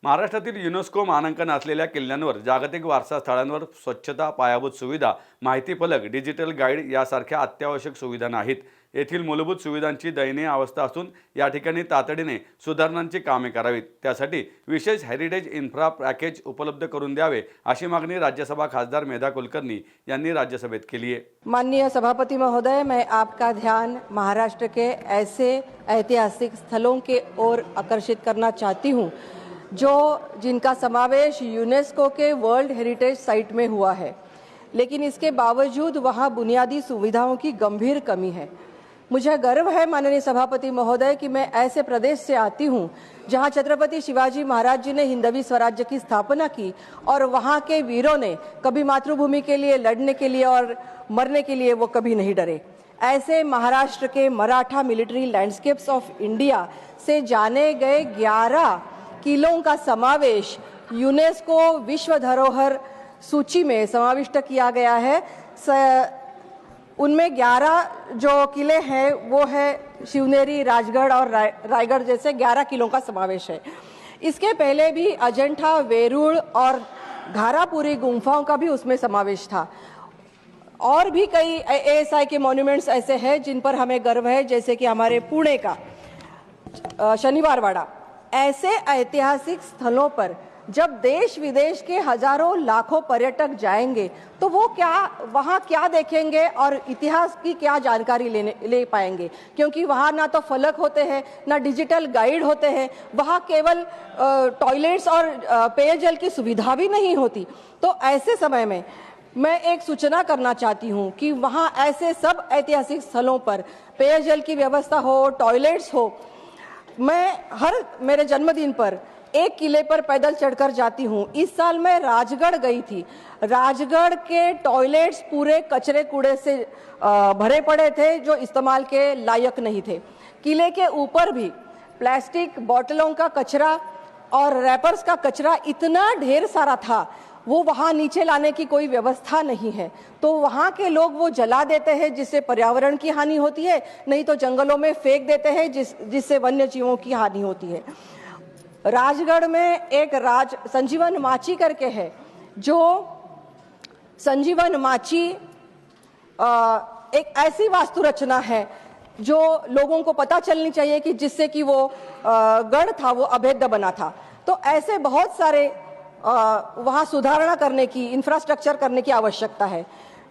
महाराष्ट्रातील युनेस्को मानांकन असलेल्या किल्ल्यांवर, जागतिक वारसा स्थळांवर स्वच्छता, पायाभूत सुविधा, माहिती फलक, डिजिटल गाईड यासारख्या अत्यावश्यक सुविधा नाहीत. येथील मूलभूत सुविधांची दयनीय अवस्था असून या ठिकाणी तातडीने सुधारणांची कामे करावीत. त्यासाठी विशेष हेरिटेज इन्फ्रा पॅकेज उपलब्ध करून द्यावे अशी मागणी राज्यसभा खासदार मेधा कुलकर्णी यांनी राज्यसभेत केली आहे. माननीय सभापति महोदय, मैं आपका ध्यान महाराष्ट्र के ऐसे ऐतिहासिक स्थलों के ओर आकर्षित करना चाहती हूँ जिनका समावेश यूनेस्को के वर्ल्ड हेरिटेज साइट में हुआ है, लेकिन इसके बावजूद वहाँ बुनियादी सुविधाओं की गंभीर कमी है। मुझे गर्व है माननीय सभापति महोदय कि मैं ऐसे प्रदेश से आती हूँ जहाँ छत्रपति शिवाजी महाराज जी ने हिंदवी स्वराज्य की स्थापना की और वहाँ के वीरों ने कभी मातृभूमि के लिए लड़ने के लिए और मरने के लिए वो कभी नहीं डरे। ऐसे महाराष्ट्र के Maratha military landscapes of India से जाने गए 11 किलों का समावेश यूनेस्को विश्व धरोहर सूची में समाविष्ट किया गया है। उनमें 11 जो किले हैं वो है शिवनेरी, राजगढ़ और रायगढ़ जैसे 11 किलों का समावेश है। इसके पहले भी अजंठा, वेरूळ और घारापुरी गुम्फाओं का भी उसमें समावेश था। और भी कई एएसआई के मॉन्यूमेंट्स ऐसे हैं जिन पर हमें गर्व है, जैसे कि हमारे पुणे का शनिवार वाड़ा। ऐसे ऐतिहासिक स्थलों पर जब देश विदेश के हजारों लाखों पर्यटक जाएंगे तो वो वहाँ क्या देखेंगे और इतिहास की क्या जानकारी ले पाएंगे, क्योंकि वहाँ ना तो फलक होते हैं, ना डिजिटल गाइड होते हैं। वहाँ केवल टॉयलेट्स और पेयजल की सुविधा भी नहीं होती। तो ऐसे समय में मैं एक सूचना करना चाहती हूँ कि वहाँ ऐसे सब ऐतिहासिक स्थलों पर पेयजल की व्यवस्था हो, टॉयलेट्स हो। मैं मेरे जन्मदिन पर एक किले पर पैदल चढ़कर जाती हूँ। इस साल मैं राजगढ़ गई थी। राजगढ़ के टॉयलेट्स पूरे कचरे कूड़े से भरे पड़े थे जो इस्तेमाल के लायक नहीं थे। किले के ऊपर भी प्लास्टिक बोतलों का कचरा और रैपर्स का कचरा इतना ढेर सारा था, वो वहाँ नीचे लाने की कोई व्यवस्था नहीं है। तो वहाँ के लोग वो जला देते हैं जिससे पर्यावरण की हानि होती है, नहीं तो जंगलों में फेंक देते हैं जिससे वन्य जीवों की हानि होती है। राजगढ़ में एक संजीवन माची करके है, जो संजीवन माची एक ऐसी वास्तु रचना है जो लोगों को पता चलनी चाहिए कि जिससे कि वो गढ़ था वो अभेद्य बना था। तो ऐसे बहुत सारे वहाँ सुधारणा करने की, इंफ्रास्ट्रक्चर करने की आवश्यकता है।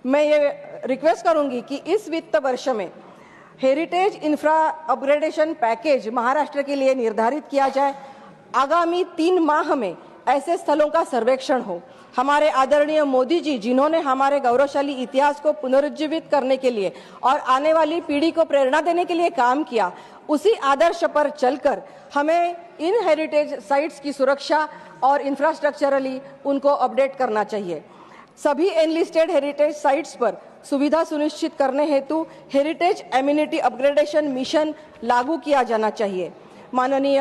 मैं ये रिक्वेस्ट करूंगी कि इस वित्त वर्ष में heritage infra upgradation package Maharashtra के लिए निर्धारित किया जाए। आगामी 3 माह में ऐसे स्थलों का सर्वेक्षण हो। हमारे आदरणीय मोदी जी, जिन्होंने हमारे गौरवशाली इतिहास को पुनरुज्जीवित करने के लिए और आने वाली पीढ़ी को प्रेरणा देने के लिए काम किया, उसी आदर्श पर चलकर हमें इन हेरिटेज साइट्स की सुरक्षा और इंफ्रास्ट्रक्चरली उनको अपडेट करना चाहिए। सभी एनलिस्टेड हेरिटेज साइट्स पर सुविधा सुनिश्चित करने हेतु हेरिटेज एम्यूनिटी अपग्रेडेशन मिशन लागू किया जाना चाहिए। माननीय